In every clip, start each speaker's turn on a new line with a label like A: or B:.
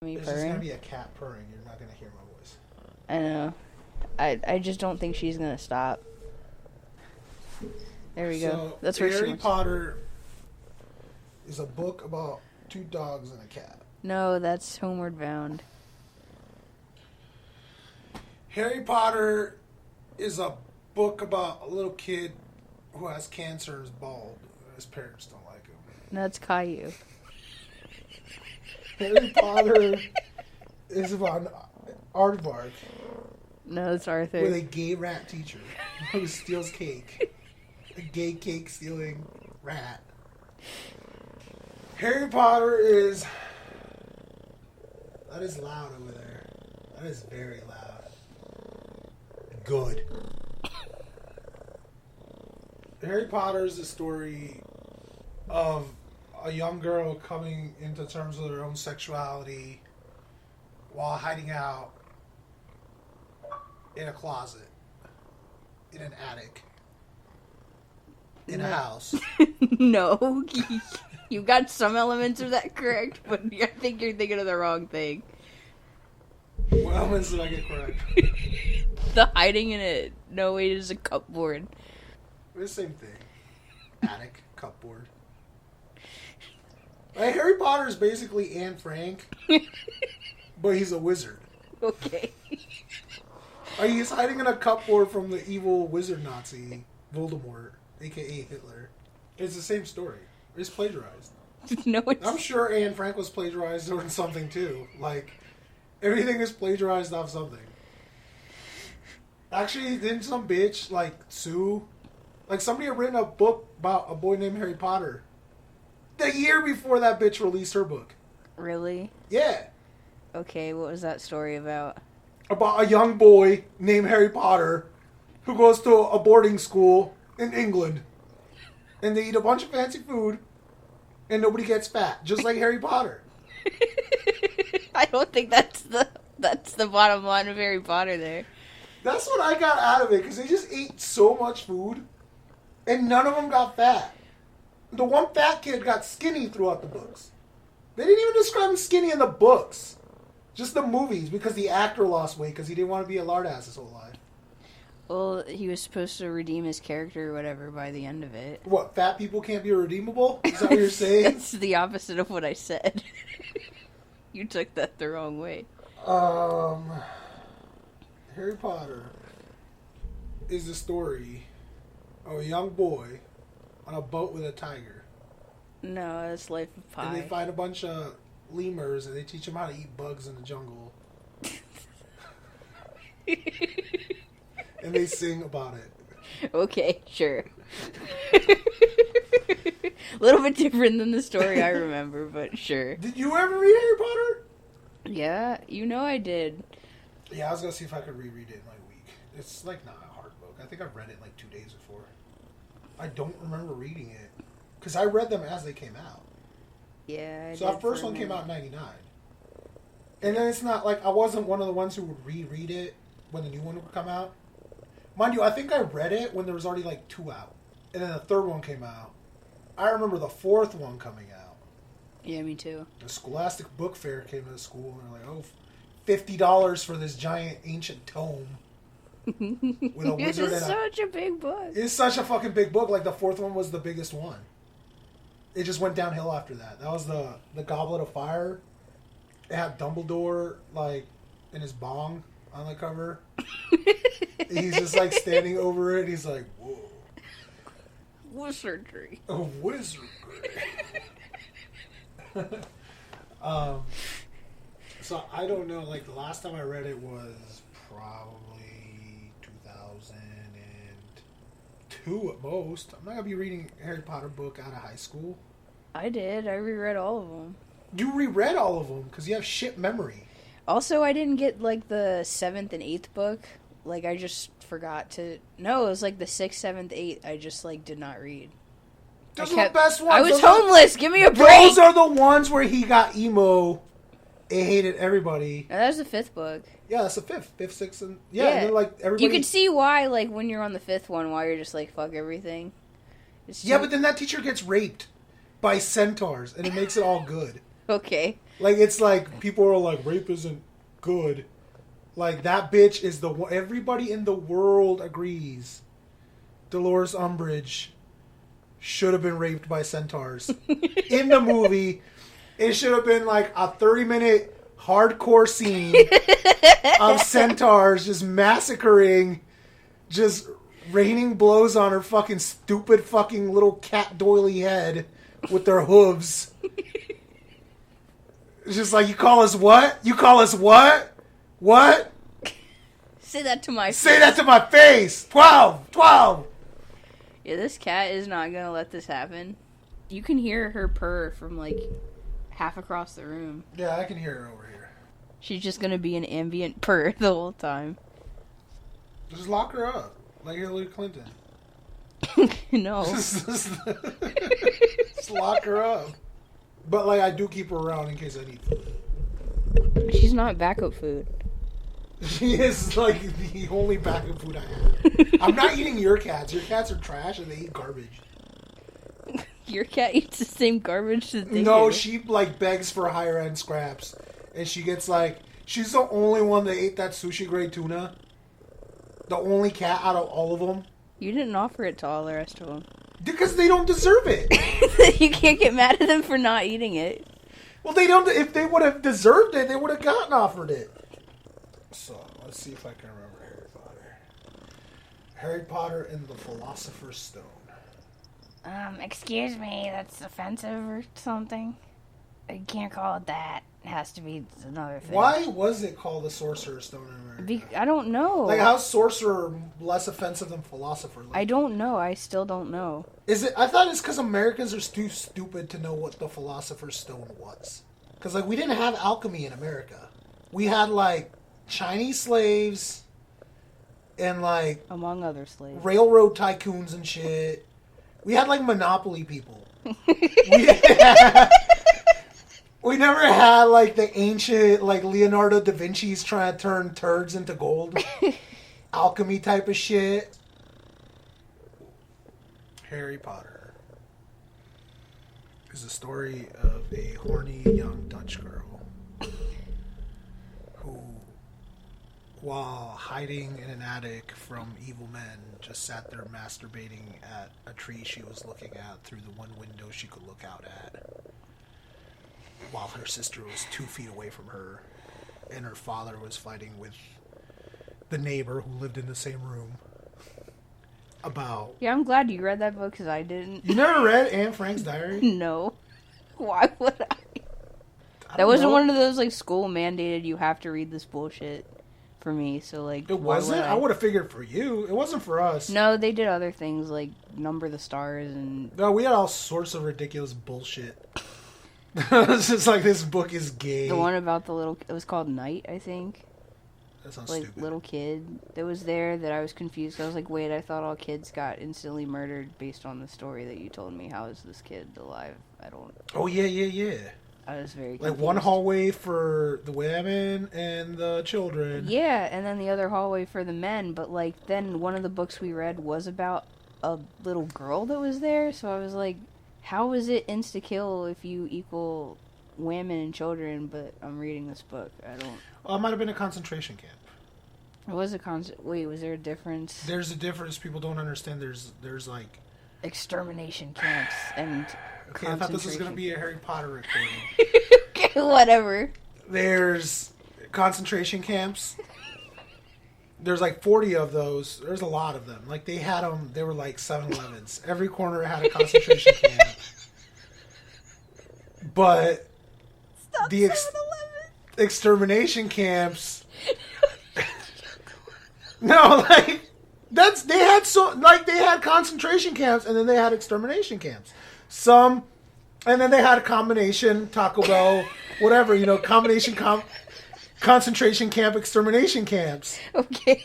A: Me
B: There's just gonna be a cat purring. You're not gonna hear my voice.
A: I know. I just don't think she's gonna stop. There we go. That's where
B: Harry
A: she wants.
B: Potter is a book about 2 dogs and a cat.
A: No, that's Homeward Bound.
B: Harry Potter is a book about a little kid who has cancer and is bald. His parents don't like him.
A: No, it's Caillou.
B: Harry Potter is about an aardvark
A: No, it's Arthur.
B: with a gay rat teacher who steals cake. A gay cake stealing rat. Harry Potter is... That is loud over there. That is very loud. Good. Harry Potter is the story of a young girl coming into terms with her own sexuality while hiding out in a closet, in an attic, in a house.
A: No, you got some elements of that correct, but I think you're thinking of the wrong thing.
B: What elements did I get correct?
A: The hiding in it. No, it is a cupboard.
B: The same thing. Attic, cupboard. Like, Harry Potter is basically Anne Frank, but he's a wizard.
A: Okay.
B: Like, he's hiding in a cupboard from the evil wizard Nazi, Voldemort, a.k.a. Hitler. It's the same story. It's plagiarized.
A: No, it's...
B: I'm sure Anne Frank was plagiarized on something, too. Like, everything is plagiarized off something. Actually, didn't some bitch, like, sue? Like, somebody had written a book about a boy named Harry Potter the year before that bitch released her book.
A: Really?
B: Yeah.
A: Okay, what was that story about?
B: About a young boy named Harry Potter who goes to a boarding school in England. And they eat a bunch of fancy food and nobody gets fat, just like Harry Potter.
A: I don't think that's the bottom line of Harry Potter there.
B: That's what I got out of it, because they just ate so much food and none of them got fat. The one fat kid got skinny throughout the books. They didn't even describe him skinny in the books. Just the movies, because the actor lost weight because he didn't want to be a lard ass his whole life.
A: Well, he was supposed to redeem his character or whatever by the end of it.
B: What, fat people can't be redeemable? Is that what you're saying?
A: That's the opposite of what I said. You took that the wrong way.
B: Harry Potter is the story of a young boy on a boat with a tiger.
A: No, it's Life of Pi.
B: And they find a bunch of lemurs and they teach him how to eat bugs in the jungle. And they sing about it.
A: Okay, sure. A little bit different than the story I remember, but sure.
B: Did you ever read Harry Potter?
A: Yeah, you know I did.
B: Yeah, I was going to see if I could reread it in like a week. It's like not a hard book. I think I've read it like 2 days before. I don't remember reading it. Because I read them as they came out.
A: Yeah,
B: So that first one came out in 99. And then it's not like I wasn't one of the ones who would reread it when the new one would come out. Mind you, I think I read it when there was already like 2 out. And then the third one came out. I remember the 4th one coming out.
A: Yeah, me too.
B: The Scholastic Book Fair came to the school and they're like, oh, $50 for this giant ancient tome. With a wizard
A: It's
B: and
A: such a big book.
B: It's such a fucking big book. Like the 4th one was the biggest one. It just went downhill after that. That was the Goblet of Fire. It had Dumbledore like in his bong on the cover. He's just like standing over it. He's like, whoa.
A: Wizardry.
B: A wizardry. So I don't know. Like the last time I read it was probably 2002 at most. I'm not gonna be reading a Harry Potter book out of high school.
A: I did. I reread all of them.
B: You reread all of them because you have shit memory.
A: Also, I didn't get, like, the 7th and 8th book. Like, I just forgot to... No, it was, like, the 6th, 7th, 8th. I just, like, did not read.
B: Those are the best ones.
A: I was homeless! Give me a break!
B: Those are the ones where he got emo and hated everybody.
A: No, that was the 5th book.
B: Yeah, that's the 5th. 5th, 6th, and... Yeah, and then, like, everybody...
A: You could see why, like, when you're on the 5th one, why you're just like, fuck everything.
B: Yeah, but then that teacher gets raped by centaurs, and it makes it all good.
A: Okay.
B: Like, it's like, people are like, rape isn't good. Like, that bitch is the one, everybody in the world agrees Dolores Umbridge should have been raped by centaurs. In the movie, it should have been like a 30-minute hardcore scene of centaurs just massacring, just raining blows on her fucking stupid fucking little cat doily head with their hooves. It's just like, you call us what? You call us what? What?
A: Say that to my face.
B: Say that to my face! 12! 12!
A: Yeah, this cat is not gonna let this happen. You can hear her purr from, like, half across the room.
B: Yeah, I can hear her over here.
A: She's just gonna be an ambient purr the whole time.
B: Just lock her up. Like Hillary Clinton.
A: No.
B: Just lock her up. But, like, I do keep her around in case I need food.
A: She's not backup food.
B: She is, like, the only backup food I have. I'm not eating your cats. Your cats are trash and they eat garbage.
A: Your cat eats the same garbage that they
B: No,
A: do.
B: she, like, begs for higher end scraps. And she gets, like, she's the only one that ate that sushi grade tuna. The only cat out of all of them.
A: You didn't offer it to all the rest of them.
B: Because they don't deserve it.
A: You can't get mad at them for not eating it.
B: Well, they don't. If they would have deserved it, they would have gotten offered it. So, let's see if I can remember Harry Potter. Harry Potter and the Philosopher's Stone.
A: Excuse me, that's offensive or something? You can't call it that. It has to be another thing.
B: Why was it called the Sorcerer's Stone in America?
A: I don't know.
B: Like, how's sorcerer less offensive than philosopher? Like,
A: I don't know. I still don't know.
B: Is it? I thought it's because Americans are too stupid to know what the Philosopher's Stone was. Because, like, we didn't have alchemy in America. We had, like, Chinese slaves and, like,
A: Among other slaves.
B: railroad tycoons and shit. We had, like, monopoly people. We never had, like, the ancient, like, Leonardo da Vinci's trying to turn turds into gold. Alchemy type of shit. Harry Potter is the story of a horny young Dutch girl who, while hiding in an attic from evil men, just sat there masturbating at a tree she was looking at through the one window she could look out at, while her sister was 2 feet away from her, and her father was fighting with the neighbor who lived in the same room about...
A: Yeah, I'm glad you read that book because I didn't.
B: You never read Anne Frank's diary?
A: No. Why would I? That wasn't one of those, like, school mandated, you have to read this bullshit for me, so, like...
B: It wasn't? I would have figured for you. It wasn't for us.
A: No, they did other things, like number the stars and...
B: No, we had all sorts of ridiculous bullshit. It's just like, this book is gay.
A: The one about the little... It was called Night, I think.
B: That sounds
A: like,
B: stupid.
A: Little kid that was there that I was confused. I was like, wait, I thought all kids got instantly murdered based on the story that you told me. How is this kid alive? I don't...
B: Oh, yeah.
A: I was very confused.
B: Like, one hallway for the women and the children.
A: Yeah, and then the other hallway for the men. But, like, then one of the books we read was about a little girl that was there. So I was like, how is it insta-kill if you equal women and children? But I'm reading this book. I don't...
B: Well, it might have been a concentration camp.
A: It was a Wait, was there a difference?
B: There's a difference people don't understand. There's like...
A: Extermination camps and
B: Okay, I thought this was going to be a Harry Potter recording.
A: Okay, whatever.
B: There's concentration camps. There's like 40 of those. There's a lot of them. Like, they had them, they were like 7-Elevens. Every corner had a concentration camp. But
A: Stop
B: the
A: 7-Eleven.
B: Extermination camps... No, like, they had concentration camps, and then they had extermination camps. And then they had a combination, Taco Bell, whatever, combination concentration camp, extermination camps.
A: Okay.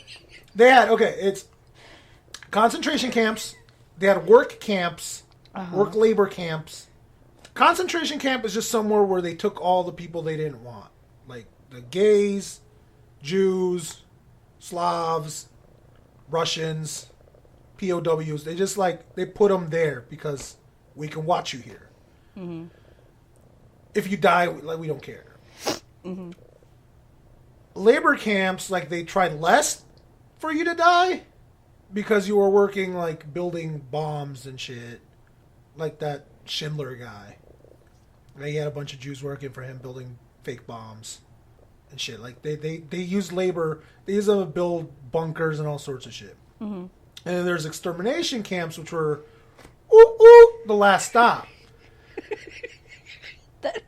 B: It's concentration camps, they had work camps, work labor camps. Concentration camp is just somewhere where they took all the people they didn't want. Like, the gays, Jews... Slavs, Russians, POWs. They just they put them there because we can watch you here. Mm-hmm. if you die, like, we don't care.
A: Mm-hmm.
B: Labor camps, like, they tried less for you to die because you were working, like, building bombs and shit. Like that Schindler guy. He had a bunch of Jews working for him building fake bombs and shit. Like, they use labor. They use them to build bunkers and all sorts of shit.
A: Mm-hmm.
B: And then there's extermination camps, which were the last stop.
A: That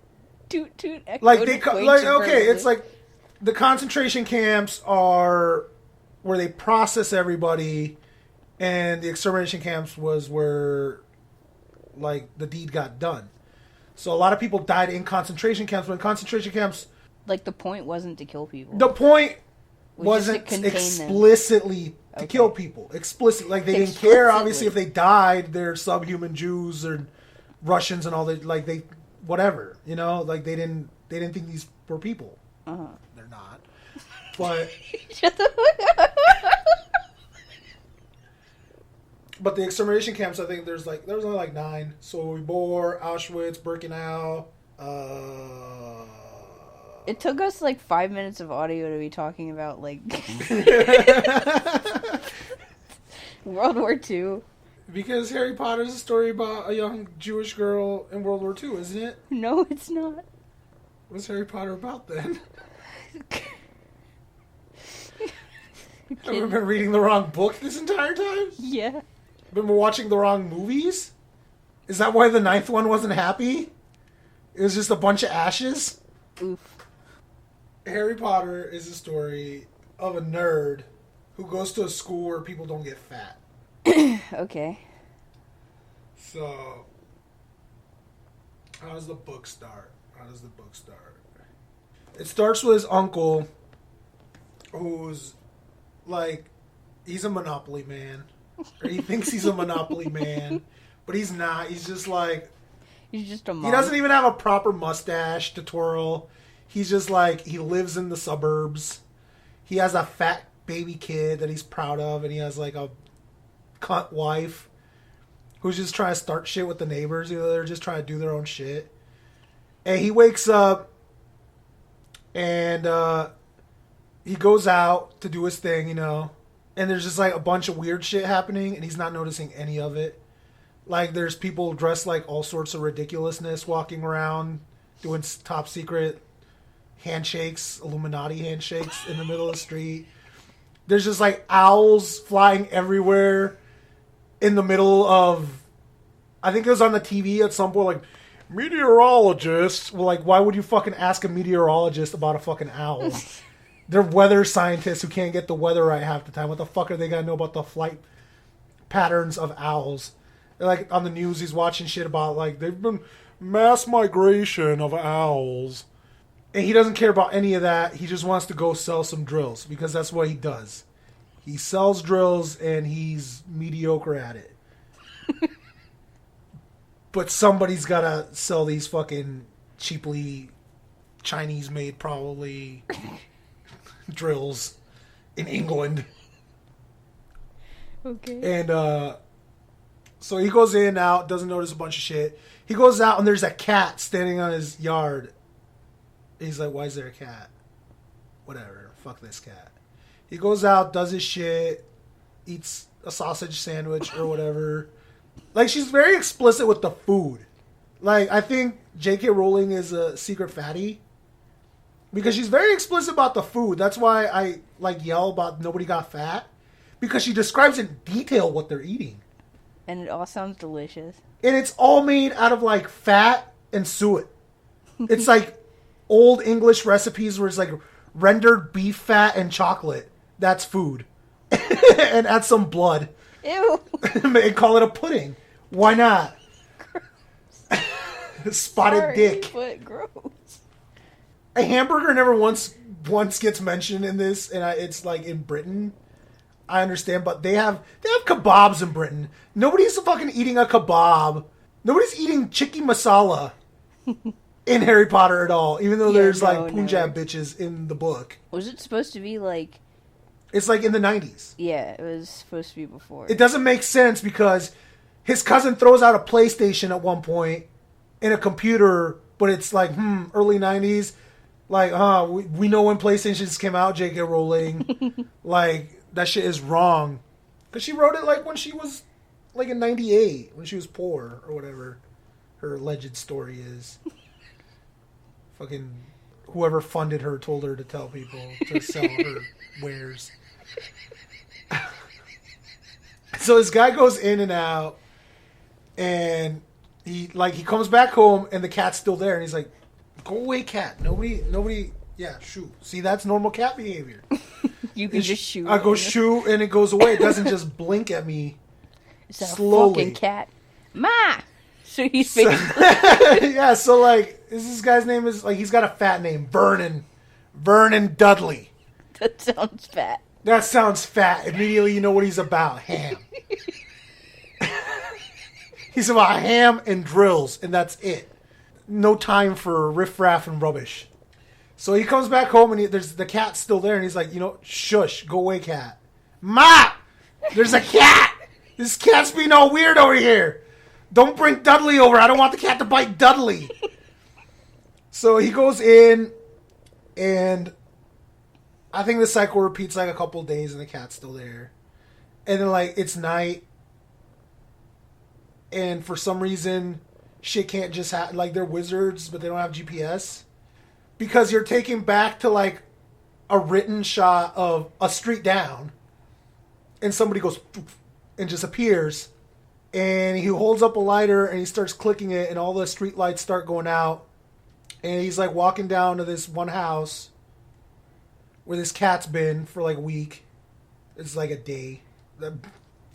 A: toot
B: Like, it's like the concentration camps are where they process everybody, and the extermination camps was where, like, the deed got done. So a lot of people died in concentration camps. When concentration camps,
A: like, the point wasn't to kill people.
B: the point
A: Was
B: wasn't
A: just to contain
B: explicitly to kill people. Explicitly, like, they didn't care. Obviously, if they died, they're subhuman Jews or Russians and all that. Like, they, whatever, you know, like, they didn't think these were people.
A: Uh-huh.
B: They're not. But
A: Shut the fuck up.
B: but the extermination camps, I think there was only like 9. Sobibor, Auschwitz, Birkenau.
A: It took us like 5 minutes of audio to be talking about, like, World War II.
B: Because Harry Potter is a story about a young Jewish girl in World War II, isn't it?
A: No, it's not.
B: What's Harry Potter about then? Have we been reading the wrong book this entire time?
A: Yeah.
B: Been watching the wrong movies? Is that why the 9th one wasn't happy? It was just a bunch of ashes?
A: Oof.
B: Harry Potter is a story of a nerd who goes to a school where people don't get fat.
A: Okay.
B: So, how does the book start? It starts with his uncle, who's, like, he's a Monopoly man. Or he thinks he's a Monopoly man. But he's not. He's just, like...
A: He's just a mom.
B: He doesn't even have a proper mustache to twirl. He's just, like, he lives in the suburbs. He has a fat baby kid that he's proud of. And he has, like, a cunt wife who's just trying to start shit with the neighbors. You know, they're just trying to do their own shit. And he wakes up and he goes out to do his thing, you know. And there's just, like, a bunch of weird shit happening, and he's not noticing any of it. Like, there's people dressed like all sorts of ridiculousness walking around doing top secret handshakes, Illuminati handshakes in the middle of the street. There's just, like, owls flying everywhere in the middle of... I think it was on the TV at some point, like, meteorologists. Well, like, why would you fucking ask a meteorologist about a fucking owl? They're weather scientists who can't get the weather right half the time. What the fuck are they gonna know about the flight patterns of owls? They're, like, on the news, he's watching shit about, like, they've been mass migration of owls. And he doesn't care about any of that. He just wants to go sell some drills because that's what he does. He sells drills and he's mediocre at it. But somebody's got to sell these fucking cheaply Chinese-made, probably, drills in England.
A: Okay.
B: And so he goes in and out, doesn't notice a bunch of shit. He goes out and there's a cat standing on his yard. He's like, why is there a cat? Whatever. Fuck this cat. He goes out, does his shit, eats a sausage sandwich or whatever. Like, she's very explicit with the food. Like, I think J.K. Rowling is a secret fatty. Because she's very explicit about the food. That's why I, like, yell about nobody got fat. Because she describes in detail what they're eating.
A: And it all sounds delicious.
B: And it's all made out of, like, fat and suet. It's like old English recipes where it's like rendered beef fat and chocolate. That's food. And add some blood.
A: Ew.
B: And call it a pudding. Why not? Spotted
A: Sorry,
B: dick.
A: But gross.
B: A hamburger never once gets mentioned in this, and it's like in Britain. I understand, but they have kebabs in Britain. Nobody's fucking eating a kebab. Nobody's eating chicken masala in Harry Potter at all, even though there's like Punjab bitches in the book.
A: Was it supposed to be like...
B: It's like in the 90s.
A: Yeah, it was supposed to be before.
B: It doesn't make sense because his cousin throws out a PlayStation at one point and a computer but it's like, early 90s. Like, we know when PlayStations came out, J.K. Rowling. Like, that shit is wrong. Because she wrote it, like, when she was, like, in 98, when she was poor, or whatever her alleged story is. Fucking whoever funded her told her to tell people to sell her wares. So this guy goes in and out, and he comes back home, and the cat's still there, and he's like, "Go away, cat. Nobody. Yeah, shoot. See, that's normal cat behavior.
A: You can just shoot.
B: I go shoot, and it goes away. It doesn't just blink at me
A: It's a
B: slowly.
A: fucking cat, Ma." So he's
B: So,
A: basically
B: yeah. So like, this guy's name is like he's got a fat name, Vernon Dudley.
A: that sounds fat.
B: That sounds fat. Immediately, you know what he's about. Ham. He's about ham and drills, and that's it. No time for riffraff and rubbish. So he comes back home, and there's the cat's still there, and he's like, shush, go away, cat. Ma! There's a cat! This cat's being all weird over here. Don't bring Dudley over. I don't want the cat to bite Dudley. So he goes in, and I think the cycle repeats like a couple days, and the cat's still there. And then, like, it's night, and for some reason, shit can't just happen. Like, they're wizards, but they don't have GPS. Because you're taken back to, like, a written shot of a street down, and somebody goes, poof, and just appears, and he holds up a lighter, and he starts clicking it, and all the street lights start going out, and he's, like, walking down to this one house where this cat's been for, like, a week. It's, like, a day.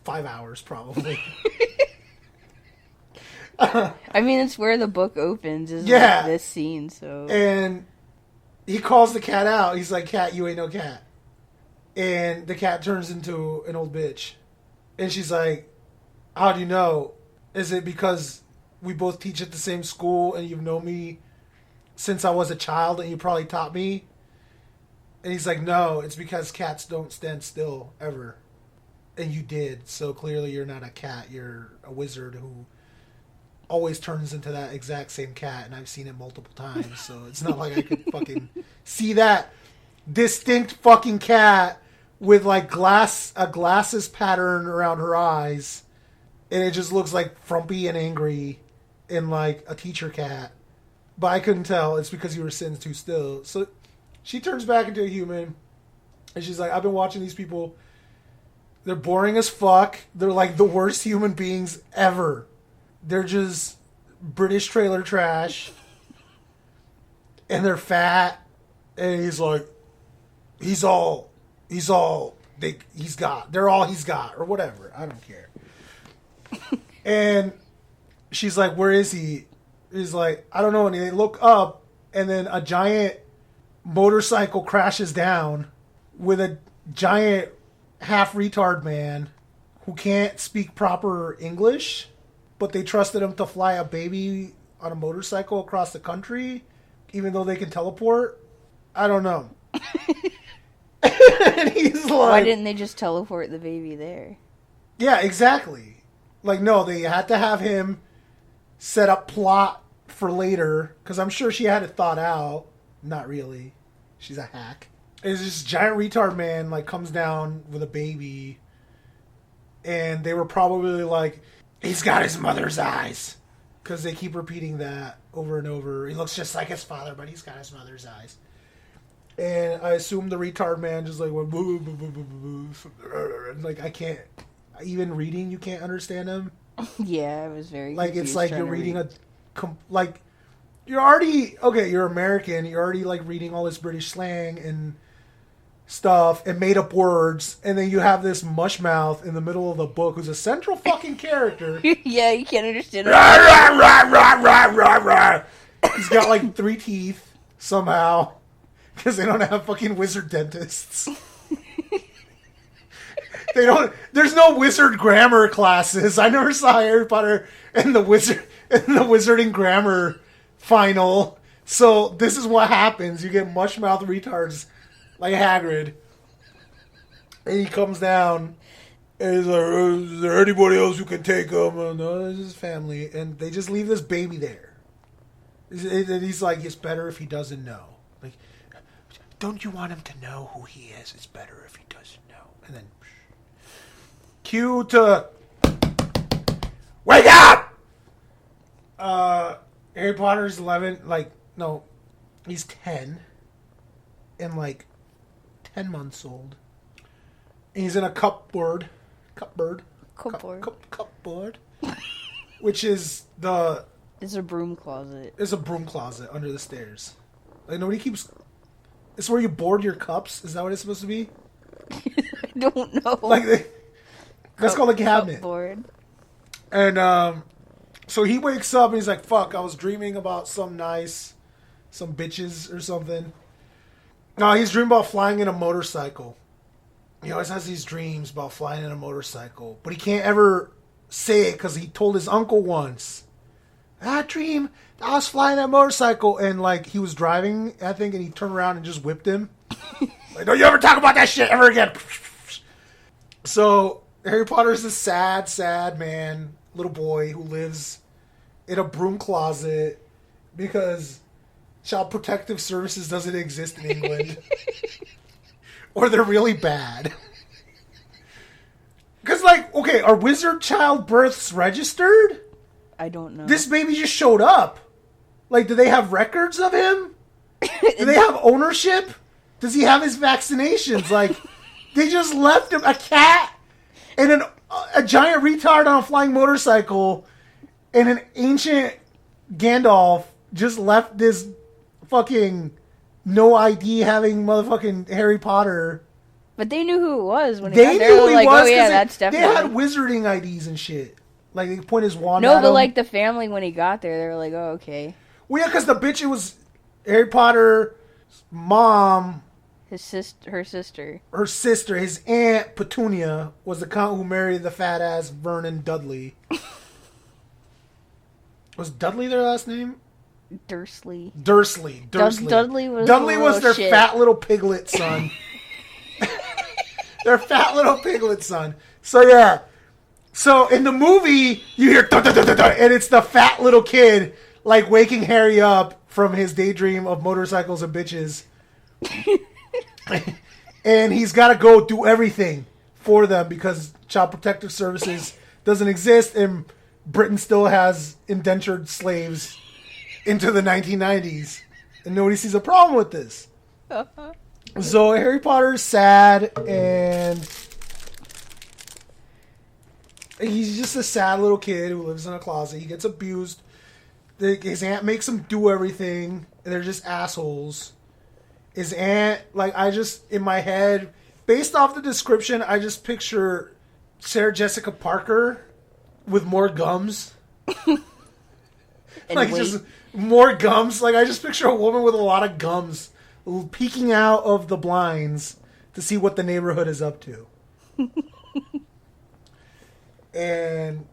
B: 5 hours, probably.
A: I mean, it's where the book opens, is
B: Yeah.
A: like this scene, so.
B: And he calls the cat out. He's like, "Cat, you ain't no cat." And the cat turns into an old bitch. And she's like, "How do you know? Is it because we both teach at the same school and you've known me since I was a child and you probably taught me?" And he's like, "No, it's because cats don't stand still, ever. And you did, so clearly you're not a cat. You're a wizard who always turns into that exact same cat, and I've seen it multiple times, so it's not like I could fucking see that distinct fucking cat with like a glasses pattern around her eyes, and it just looks like frumpy and angry and like a teacher cat. But I couldn't tell. It's because you were sitting too still." So she turns back into a human, and she's like, "I've been watching these people. They're boring as fuck. They're like the worst human beings ever. They're just British trailer trash. And they're fat." And he's like, they're all he's got, or whatever. I don't care. And she's like, "Where is he?" He's like, "I don't know." And they look up, and then a giant motorcycle crashes down with a giant half retard man who can't speak proper English, but they trusted him to fly a baby on a motorcycle across the country, even though they can teleport. I don't know. And he's like,
A: Why didn't they just teleport the baby there?
B: yeah, exactly. Like, no, they had to have him set up plot for later, because I'm sure she had it thought out. Not really. She's a hack. It's this giant retard man, like, comes down with a baby, and they were probably like, "He's got his mother's eyes," because they keep repeating that over and over. He looks just like his father, but he's got his mother's eyes. And I assume the retard man just like went boo, boo, boo, boo, boo, boo. Like, I can't, even reading, you can't understand him.
A: Yeah, I was very
B: Like,
A: confused
B: it's like
A: trying
B: you're
A: to
B: reading
A: read.
B: like, you're already, okay, you're American, you're already like reading all this British slang and stuff and made up words, and then you have this mushmouth in the middle of the book who's a central fucking character.
A: Yeah, you can't understand.
B: He's got like 3 teeth somehow because they don't have fucking wizard dentists. There's no wizard grammar classes. I never saw Harry Potter and the wizarding grammar final. So this is what happens. You get mushmouth retards like Hagrid. And he comes down and he's like, "Is there anybody else who can take him?" And, "No, this is his family." And they just leave this baby there. And he's like, it's better if he doesn't know. Like, don't you want him to know who he is? It's better if he doesn't know. And then, cue to wake up. Harry Potter's 11. Like, no, he's 10, and like 10 months old. And he's in a cupboard, which is the.
A: It's a broom closet.
B: It's a broom closet under the stairs. Like, nobody keeps. It's where you board your cups. Is that what it's supposed to be?
A: I don't know.
B: Like, that's called a cabinet.
A: Cupboard.
B: And so he wakes up and he's like, "Fuck! I was dreaming about some bitches or something." No, he's dreaming about flying in a motorcycle. He always has these dreams about flying in a motorcycle, but he can't ever say it because he told his uncle once. I dream I was flying that motorcycle, and like he was driving, I think, and he turned around and just whipped him. Like, don't you ever talk about that shit ever again. So Harry Potter is a sad, sad man, little boy who lives in a broom closet because Child Protective Services doesn't exist in England. Or they're really bad. Because, like, okay, are wizard child births registered?
A: I don't know.
B: This baby just showed up. Like, do they have records of him? Do they have ownership? Does he have his vaccinations? Like, they just left him a cat and a giant retard on a flying motorcycle and an ancient Gandalf just left this fucking no ID having motherfucking Harry Potter.
A: But they knew who it was when he
B: They
A: got there.
B: knew
A: They
B: who
A: were
B: he
A: like,
B: was.
A: oh yeah, that's definitely.
B: They had wizarding IDs and shit. Like, they point his wand at
A: No,
B: him.
A: but like the family when he got there, they were like, oh okay.
B: Well, yeah, because the bitch, it was Harry Potter, mom,
A: Her sister.
B: her sister, his aunt Petunia was the count who married the fat ass Vernon Dudley. Was Dudley their last name?
A: Dursley.
B: Dursley.
A: Dudley was
B: their
A: shit.
B: fat little piglet son. Their fat little piglet son. So yeah. So in the movie, you hear dun, dun, dun, dun, dun, and it's the fat little kid like waking Harry up from his daydream of motorcycles and bitches. And he's got to go do everything for them because Child Protective Services doesn't exist and Britain still has indentured slaves into the 1990s. And nobody sees a problem with this. So Harry Potter's sad and he's just a sad little kid who lives in a closet. He gets abused. His aunt makes him do everything. And they're just assholes. His aunt, like, I just, in my head, based off the description, I just picture Sarah Jessica Parker with more gums. Like, just more gums. Like, I just picture a woman with a lot of gums peeking out of the blinds to see what the neighborhood is up to. And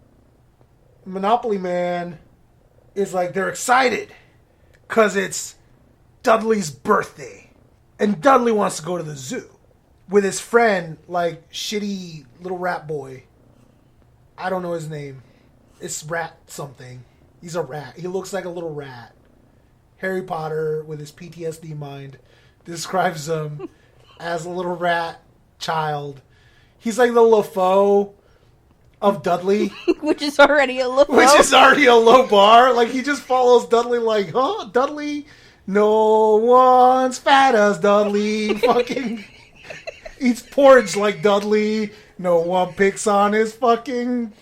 B: Monopoly Man is like, they're excited because it's Dudley's birthday. And Dudley wants to go to the zoo with his friend, like, shitty little rat boy. I don't know his name. It's Rat something. He's a rat. He looks like a little rat. Harry Potter, with his PTSD mind, describes him as a little rat child. He's like the LaFoe of Dudley.
A: Which is already a low
B: Which is already a low bar. Like, he just follows Dudley like, huh, Dudley? No one's fat as Dudley. Fucking eats porridge like Dudley. No one picks on his fucking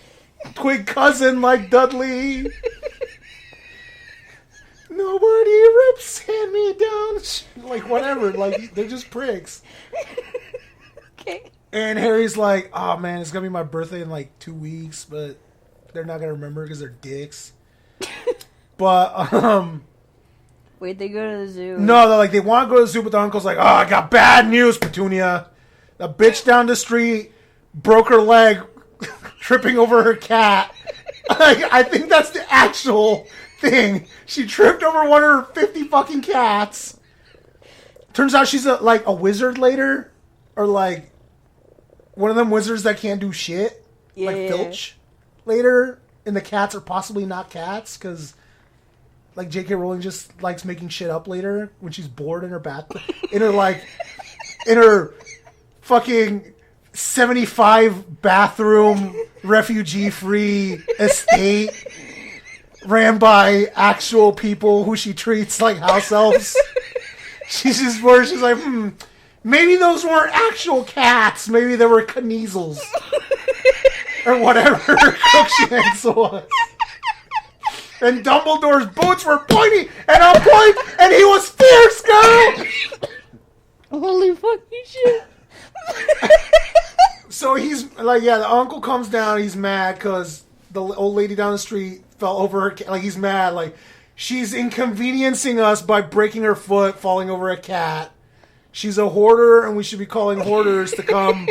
B: twin cousin like Dudley. Nobody rips hand-me-downs. Like, whatever. Like, they're just pricks.
A: Okay.
B: And Harry's like, oh man, it's gonna be my birthday in like 2 weeks, but they're not gonna remember because they're dicks. But,
A: Wait, they go to the zoo.
B: no, they want to go to the zoo, but the uncle's like, oh, I got bad news, Petunia. The bitch down the street broke her leg tripping over her cat. I think that's the actual thing. She tripped over one of her 50 fucking cats. Turns out she's a wizard later. Or like one of them wizards that can't do shit.
A: Yeah.
B: Like Filch later. And the cats are possibly not cats because like J.K. Rowling just likes making shit up later when she's bored in her in her fucking 75 bathroom refugee-free estate ran by actual people who she treats like house elves. She's like, maybe those weren't actual cats. Maybe they were Kniezzles. Or whatever Crookshanks was. And Dumbledore's boots were pointy and on point, and he was fierce, girl!
A: Holy fucking shit.
B: So he's like, yeah, the uncle comes down, he's mad because the old lady down the street fell over her cat. Like, he's mad, like, she's inconveniencing us by breaking her foot, falling over a cat. She's a hoarder, and we should be calling hoarders to come,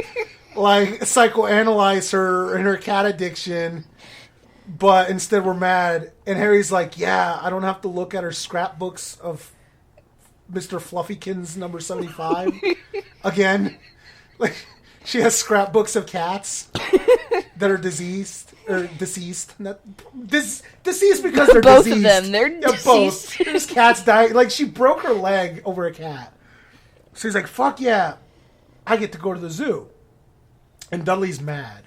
B: like, psychoanalyze her and her cat addiction. But instead we're mad. And Harry's like, yeah, I don't have to look at her scrapbooks of Mr. Fluffykins number 75 again. Like, she has scrapbooks of cats that are diseased. Or deceased. Deceased because they're
A: both
B: diseased.
A: Both of them. They're deceased.
B: Both. There's cats dying. Like, she broke her leg over a cat. So he's like, fuck yeah, I get to go to the zoo. And Dudley's mad.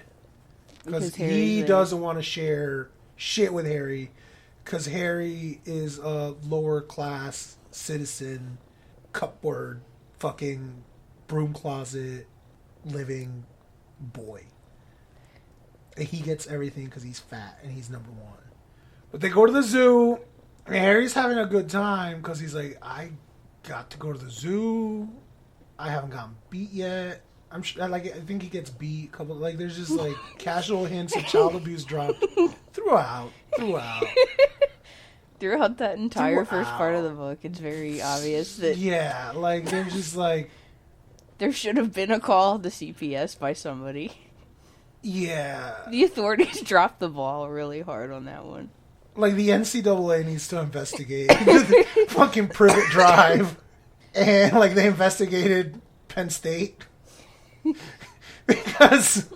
B: Because he doesn't want to share shit with Harry. Because Harry is a lower class citizen, cupboard, fucking broom closet, living boy. And he gets everything because he's fat and he's number one. But they go to the zoo, and Harry's having a good time because he's like, I got to go to the zoo. I haven't gotten beat yet. I think he gets beat. There's just like casual hints of child abuse dropped throughout.
A: Throughout that entire first part of the book, it's very obvious that
B: there's just like
A: there should have been a call to CPS by somebody.
B: Yeah,
A: the authorities dropped the ball really hard on that one.
B: Like, the NCAA needs to investigate the fucking Privet Drive, and like they investigated Penn State. Because,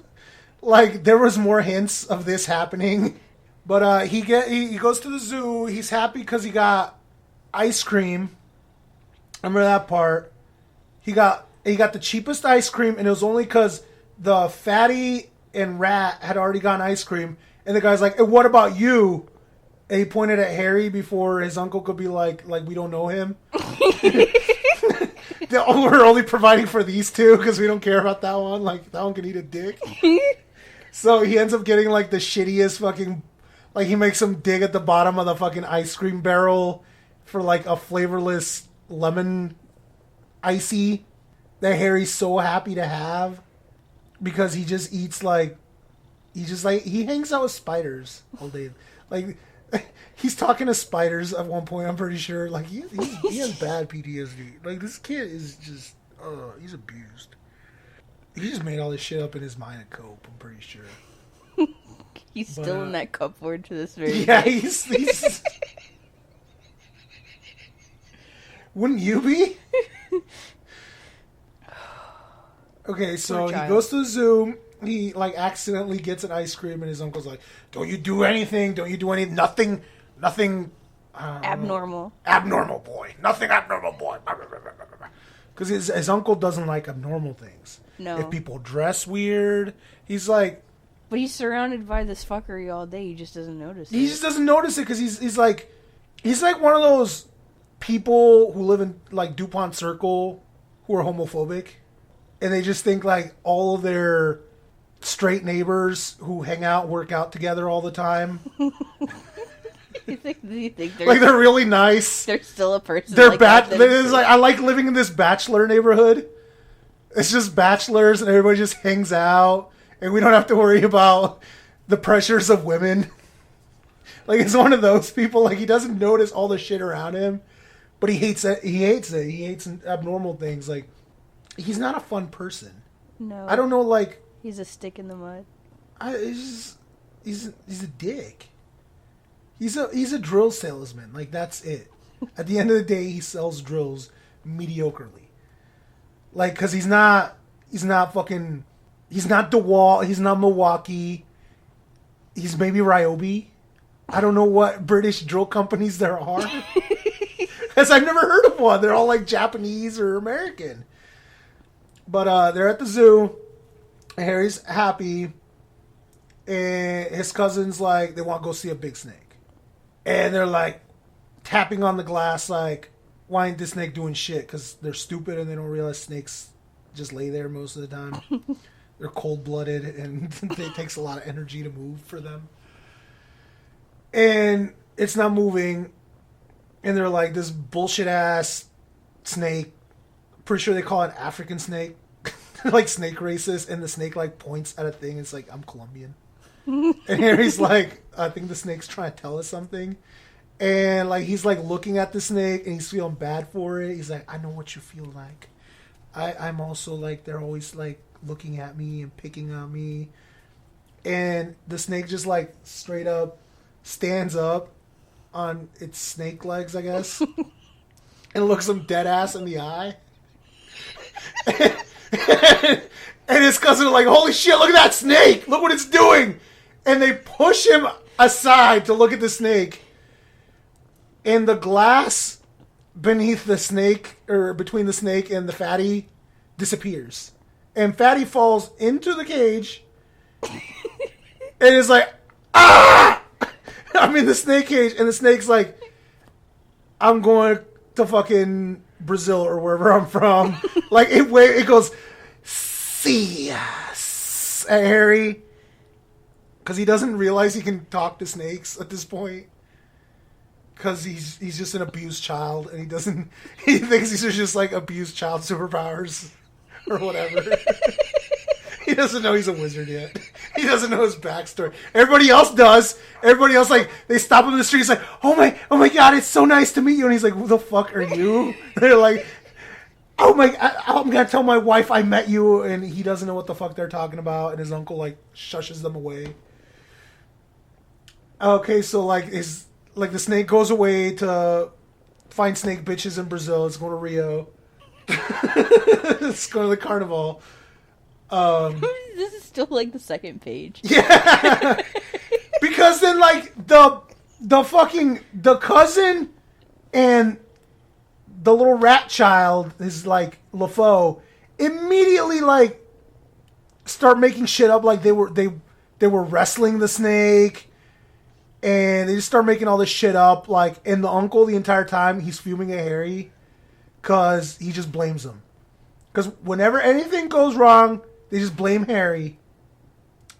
B: like, there was more hints of this happening. But he goes to the zoo. He's happy because he got ice cream. Remember that part? He got the cheapest ice cream, and it was only because the fatty and Rat had already gotten ice cream. And the guy's like, hey, what about you? And he pointed at Harry before his uncle could be like we don't know him. We're only providing for these two because we don't care about that one. Like, that one can eat a dick. So he ends up getting, like, the shittiest fucking... Like, he makes him dig at the bottom of the fucking ice cream barrel for, like, a flavorless lemon icy that Harry's so happy to have. Because he just eats, like... He hangs out with spiders all day. Like... He's talking to spiders at one point, I'm pretty sure. Like, he has bad PTSD. Like, this kid is just... he's abused. He just made all this shit up in his mind at Cope, I'm pretty sure.
A: He's still in that cupboard to this very
B: day.
A: day.
B: He's... Wouldn't you be? Okay, so he goes to the zoo. He, like, accidentally gets an ice cream, and his uncle's like, don't you do anything. Don't you do anything. Nothing...
A: abnormal.
B: Abnormal, boy. Nothing abnormal, boy. Because his uncle doesn't like abnormal things.
A: No.
B: If people dress weird, he's like...
A: But he's surrounded by this fuckery all day. He just doesn't notice it.
B: He just doesn't notice it because he's like one of those people who live in, like, DuPont Circle who are homophobic. And they just think, like, all of their straight neighbors who hang out, work out together all the time.
A: You think
B: they're really nice.
A: They're still a person.
B: They're I like living in this bachelor neighborhood. It's just bachelors and everybody just hangs out and we don't have to worry about the pressures of women. Like, it's one of those people, like, he doesn't notice all the shit around him, but he hates it. He hates abnormal things. Like, he's not a fun person.
A: No.
B: I don't know, like...
A: He's a stick in the mud.
B: He's a dick. He's a drill salesman. Like, that's it. At the end of the day, he sells drills mediocrely. Like, because he's not fucking... He's not DeWalt. He's not Milwaukee. He's maybe Ryobi. I don't know what British drill companies there are. Because I've never heard of one. They're all like Japanese or American. But they're at the zoo. Harry's happy. And his cousin's like, they want to go see a big snake. And they're like tapping on the glass like, why ain't this snake doing shit? Because they're stupid and they don't realize snakes just lay there most of the time. They're cold-blooded and it takes a lot of energy to move for them. And it's not moving. And they're like, this bullshit-ass snake. Pretty sure they call it African snake. Like snake racist. And the snake like points at a thing. It's like, I'm Colombian. And Harry's like, I think the snake's trying to tell us something. And like he's like looking at the snake and he's feeling bad for it. He's like, I know what you feel like. I'm also like, they're always like looking at me and picking on me. And the snake just like straight up stands up on its snake legs, I guess. And looks him dead ass in the eye. And his cousin are like, holy shit, look at that snake. Look what it's doing. And they push him aside to look at the snake. And the glass beneath the snake, or between the snake and the fatty, disappears. And fatty falls into the cage. And is like, ah! I'm in the snake cage. And the snake's like, I'm going to fucking Brazil or wherever I'm from. Like, it goes, see us, Harry. Because he doesn't realize he can talk to snakes at this point. Because he's just an abused child, and he thinks these are just like abused child superpowers or whatever. He doesn't know he's a wizard yet. He doesn't know his backstory. Everybody else does. Everybody else, like, they stop him in the street. He's like, oh my God, it's so nice to meet you. And he's like, who the fuck are you? They're like, I'm going to tell my wife I met you. And he doesn't know what the fuck they're talking about. And his uncle, like, shushes them away. Okay, so, like, the snake goes away to find snake bitches in Brazil. It's going to Rio. It's going to the carnival.
A: This is still like the second page.
B: Yeah. Because then like the cousin and the little rat child is like LaFoe immediately like start making shit up like they were wrestling the snake. And they just start making all this shit up. Like, and the uncle, the entire time, he's fuming at Harry. Because he just blames him. Because whenever anything goes wrong, they just blame Harry.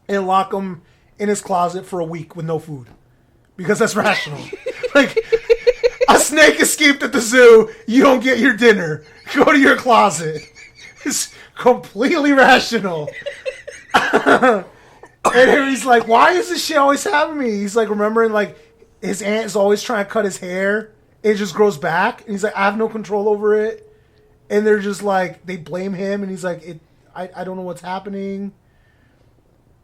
B: And lock him in his closet for a week with no food. Because that's rational. Like, a snake escaped at the zoo. You don't get your dinner. Go to your closet. It's completely rational. And Harry's like, why is this shit always happening to me? He's like, remembering, like, his aunt is always trying to cut his hair. It just grows back. And he's like, I have no control over it. And they're just like, they blame him. And he's like, I don't know what's happening.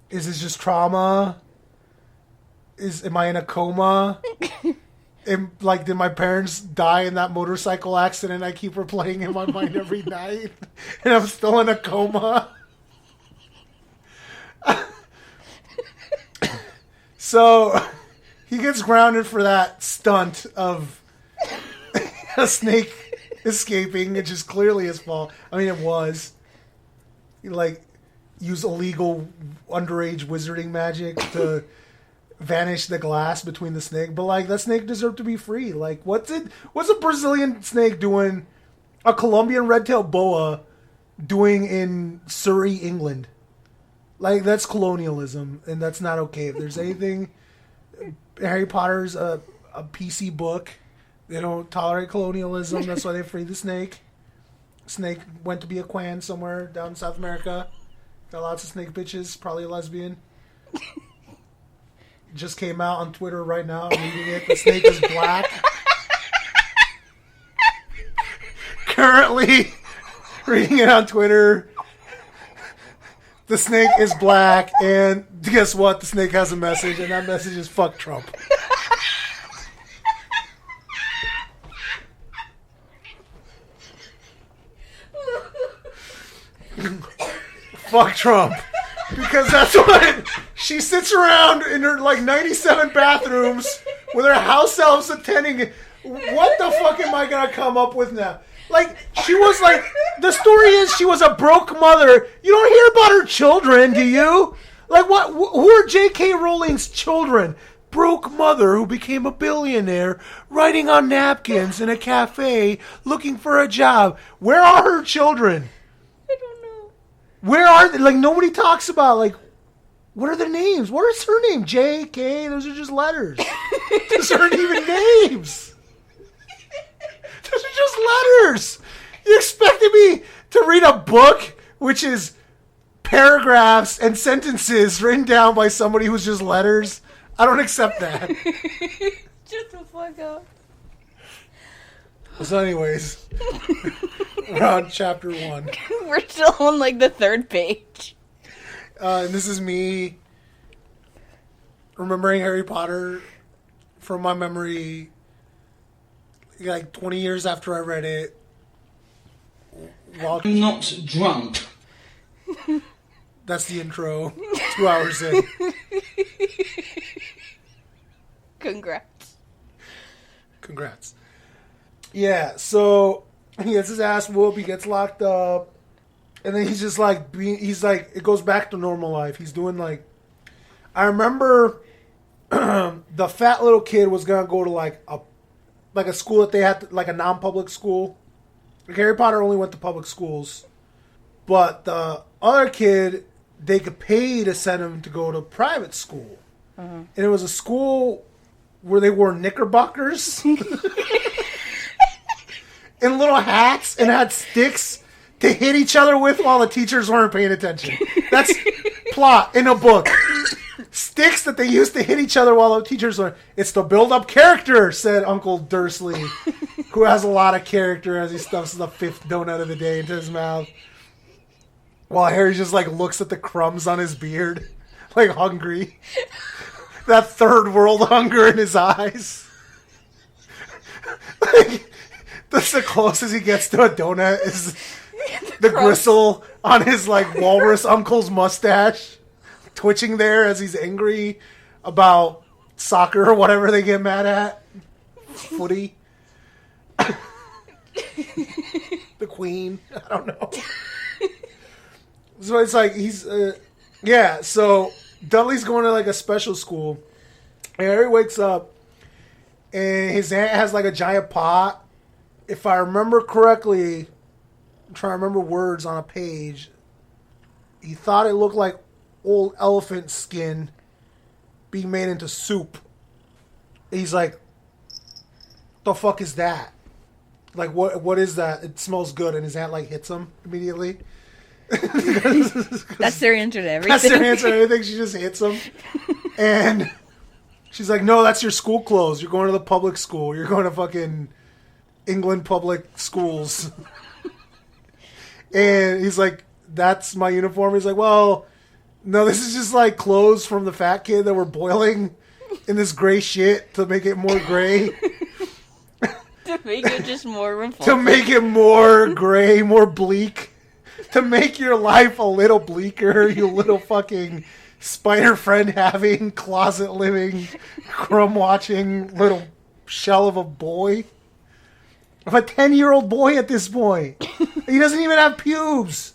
B: Is this just trauma? Am I in a coma? Like, did my parents die in that motorcycle accident? I keep replaying in my mind every night. And I'm still in a coma. So, he gets grounded for that stunt of a snake escaping, which is clearly his fault. I mean, it was. He, like, used illegal underage wizarding magic to vanish the glass between the snake. But, like, that snake deserved to be free. Like, what's a Brazilian snake doing, a Colombian red-tailed boa doing in Surrey, England? Like, that's colonialism, and that's not okay. If there's anything, Harry Potter's a PC book. They don't tolerate colonialism. That's why they freed the snake. Snake went to be a Quan somewhere down in South America. Got lots of snake bitches, probably a lesbian. Just came out on Twitter right now. I'm reading it. The snake is black. Currently reading it on Twitter. The snake is black, and guess what? The snake has a message, and that message is fuck Trump. Fuck Trump. Because that's what She sits around in her, like, 97 bathrooms with her house elves attending. What the fuck am I going to come up with now? Like, she was like, the story is she was a broke mother. You don't hear about her children, do you? Like, what? Who are J.K. Rowling's children? Broke mother who became a billionaire, writing on napkins in a cafe, looking for a job. Where are her children?
A: I don't know.
B: Where are they? Like, nobody talks about, like, what are their names? What is her name? J.K.? Those are just letters. Those aren't even names. Those are just letters. You expected me to read a book which is paragraphs and sentences written down by somebody who's just letters? I don't accept that.
A: Shut the fuck up.
B: So anyways, we're on chapter 1.
A: We're still on, like, the 3rd page.
B: And this is me remembering Harry Potter from my memory, like 20 years after I read it. While
C: I'm not drunk.
B: That's the intro. 2 hours in. Congrats. Yeah, so he gets his ass whooped, he gets locked up, and then he's just like, it goes back to normal life. He's doing like, I remember the fat little kid was gonna go to like a school that they had, like a non-public school. Like Harry Potter only went to public schools, but the other kid, they could pay to send him to go to private school. And it was a school where they wore knickerbockers and little hats and had sticks to hit each other with while the teachers weren't paying attention. That's plot in a book. Sticks that they used to hit each other while the teachers were... It's to build up character, said Uncle Dursley, who has a lot of character as he stuffs the 5th donut of the day into his mouth. While Harry just, like, looks at the crumbs on his beard, like, hungry. That third world hunger in his eyes. Like, that's the closest he gets to a donut is the gristle on his, like, walrus uncle's mustache, twitching there as he's angry about soccer or whatever they get mad at. Footy. The Queen. I don't know. So it's like he's... yeah, so Dudley's going to like a special school. And Harry wakes up and his aunt has like a giant pot. If I remember correctly, I'm trying to remember words on a page. He thought it looked like old elephant skin being made into soup. He's like, the fuck is that? Like, what is that? It smells good. And his aunt like hits him immediately.
A: That's their answer to everything.
B: That's their answer to everything. She just hits him. And she's like, no, that's your school clothes. You're going to the public school. You're going to fucking England public schools. And he's like, that's my uniform. He's like, well, no, this is just like clothes from the fat kid that we're boiling in this gray shit to make it more gray.
A: To make it just more repulsive.
B: To make it more gray, more bleak. To make your life a little bleaker, you little fucking spider friend having, closet living, crumb watching little shell of a boy. Of a 10-year-old boy at this point. He doesn't even have pubes.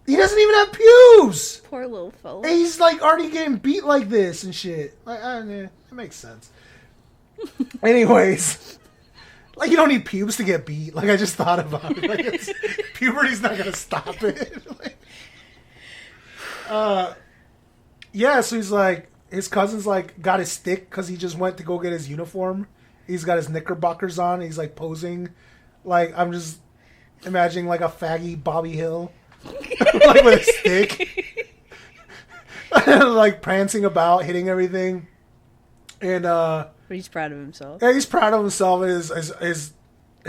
B: He doesn't even have pubes.
A: Poor little fella.
B: And he's like already getting beat like this and shit. Like, it makes sense. Anyways, like you don't need pubes to get beat. Like I just thought about it. Like puberty's not gonna stop it. Yeah. So he's like, his cousin's like got his stick because he just went to go get his uniform. He's got his knickerbockers on. He's like posing. Like I'm just imagining like a faggy Bobby Hill, like with a stick, like prancing about, hitting everything, and
A: But he's proud of himself.
B: yeah, he's proud of himself. His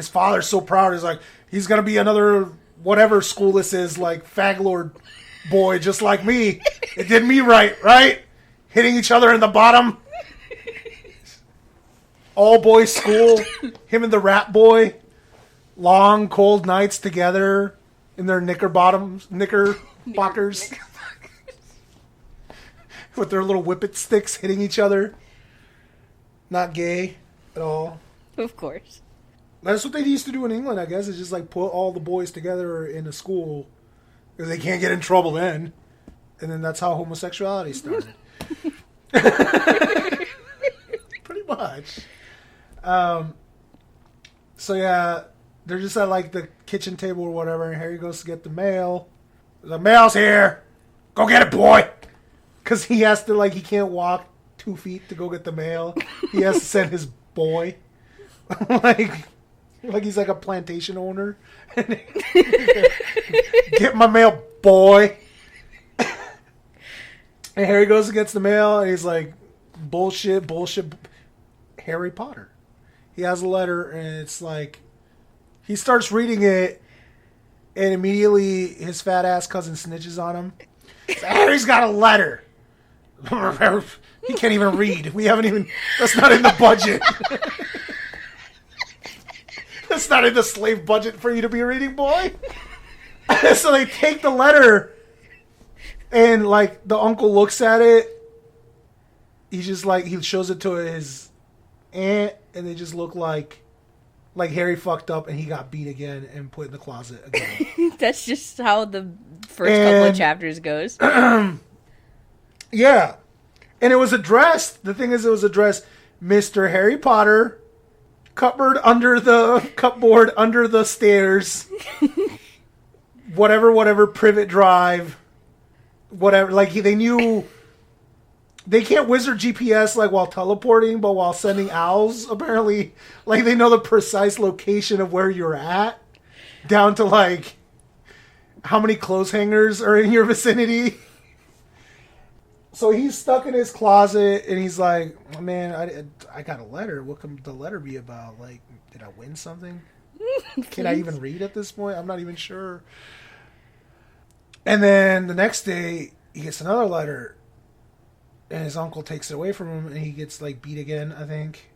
B: father's so proud. He's like, he's gonna be another whatever school this is, like faglord boy, just like me. It did me right? Hitting each other in the bottom. All boys school. Him and the rat boy. Long cold nights together in their knickerbockers. with their little whippet sticks hitting each other. Not gay at all.
A: Of course.
B: That's what they used to do in England, I guess, is just like put all the boys together in a school because they can't get in trouble then. And then that's how homosexuality started. Pretty much. So yeah, they're just at like the kitchen table or whatever, and Harry goes to get the mail. The mail's here. Go get it, boy. Because he has to, like, he can't walk 2 feet to go get the mail. He has to send his boy. like he's like a plantation owner. Get my mail, boy. And Harry goes and gets the mail, and he's like, bullshit. Harry Potter. He has a letter, and it's like, he starts reading it, and immediately his fat ass cousin snitches on him. So, Harry's got a letter. He can't even read. We haven't even, that's not in the budget. That's not in the slave budget for you to be reading, boy. So they take the letter, and like the uncle looks at it. He just like, he shows it to his aunt, and they just look like Harry fucked up and he got beat again and put in the closet again.
A: That's just how the first couple of chapters goes.
B: Yeah. And it was addressed, the thing is it was addressed, Mr. Harry Potter, cupboard under the stairs, whatever, privet drive, whatever. Like, they knew, they can't wizard GPS, like, while teleporting, but while sending owls, apparently, like, they know the precise location of where you're at, down to, like, how many clothes hangers are in your vicinity. So he's stuck in his closet, and he's like, oh, man, I got a letter. What could the letter be about? Like, did I win something? Can I even read at this point? I'm not even sure. And then the next day, he gets another letter, and his uncle takes it away from him, and he gets, like, beat again, I think.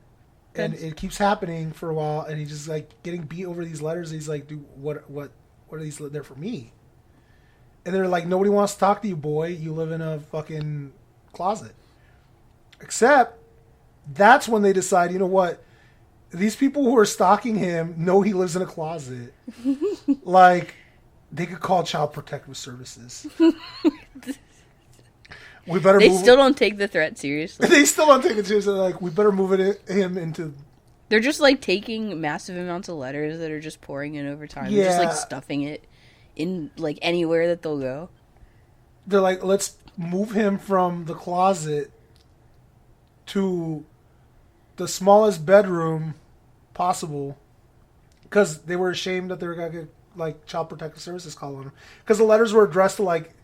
B: And it keeps happening for a while, and he's just, like, getting beat over these letters. He's like, dude, what are these? They're for me. And they're like, nobody wants to talk to you, boy. You live in a fucking closet. Except, that's when they decide, you know what? These people who are stalking him know he lives in a closet. Like, they could call Child Protective Services. We better.
A: They still don't take the threat seriously.
B: They still don't take it seriously. Like, we better move him into.
A: They're just like taking massive amounts of letters that are just pouring in over time.
B: Yeah.
A: They're just like stuffing it in like anywhere that they'll go.
B: They're like, let's move him from the closet to the smallest bedroom possible, because they were ashamed that they were gonna get like Child Protective Services call on him, because the letters were addressed to like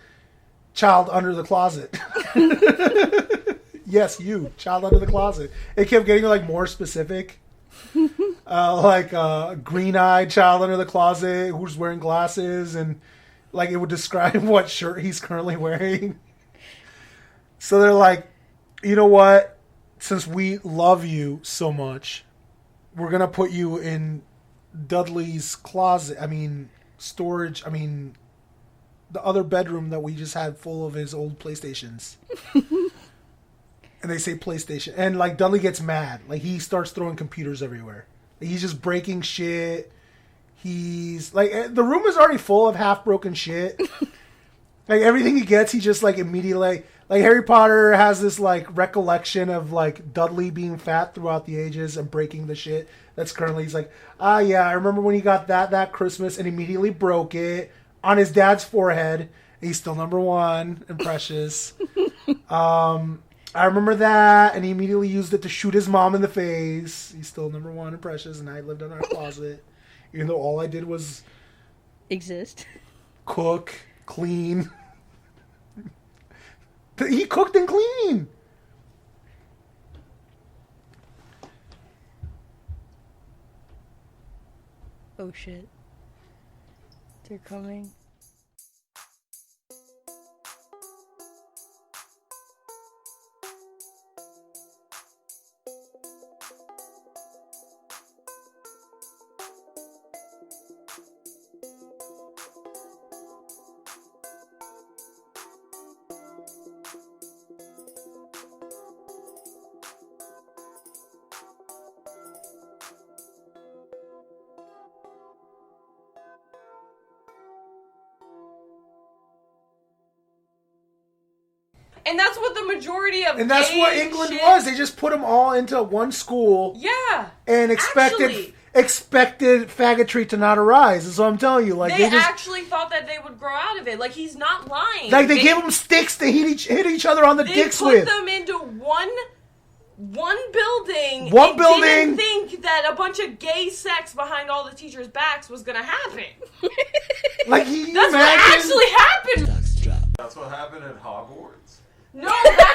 B: child under the closet. Yes, you, child under the closet. It kept getting like more specific. Green-eyed child under the closet who's wearing glasses, and like it would describe what shirt he's currently wearing. So they're like, you know what? Since we love you so much, we're gonna put you in Dudley's closet. Storage. The other bedroom that we just had full of his old PlayStations. And they say PlayStation. And, like, Dudley gets mad. Like, he starts throwing computers everywhere. He's just breaking shit. He's, like, the room is already full of half-broken shit. Like, everything he gets, he just, like, immediately... Like, Harry Potter has this, like, recollection of, like, Dudley being fat throughout the ages and breaking the shit. That's currently... He's like, yeah, I remember when he got that Christmas and immediately broke it on his dad's forehead. He's still number one and precious. I remember that, and he immediately used it to shoot his mom in the face. He's still number one and precious, and I lived in our closet. Even though all I did was...
A: exist.
B: Cook, clean. He cooked and cleaned!
A: Oh shit. They're coming.
C: And that's what the majority of
B: And that's what England was. They just put them all into one school.
C: Yeah.
B: And expected faggotry to not arise. Is what I'm telling you. Like
C: they actually thought that they would grow out of it. Like, he's not lying.
B: Like, they gave them sticks to hit each other on the dicks with.
C: They put them into one building.
B: One building.
C: Didn't think that a bunch of gay sex behind all the teachers' backs was gonna happen.
B: Like,
C: that's what actually happened.
D: That's what happened at Hogwarts.
C: No, that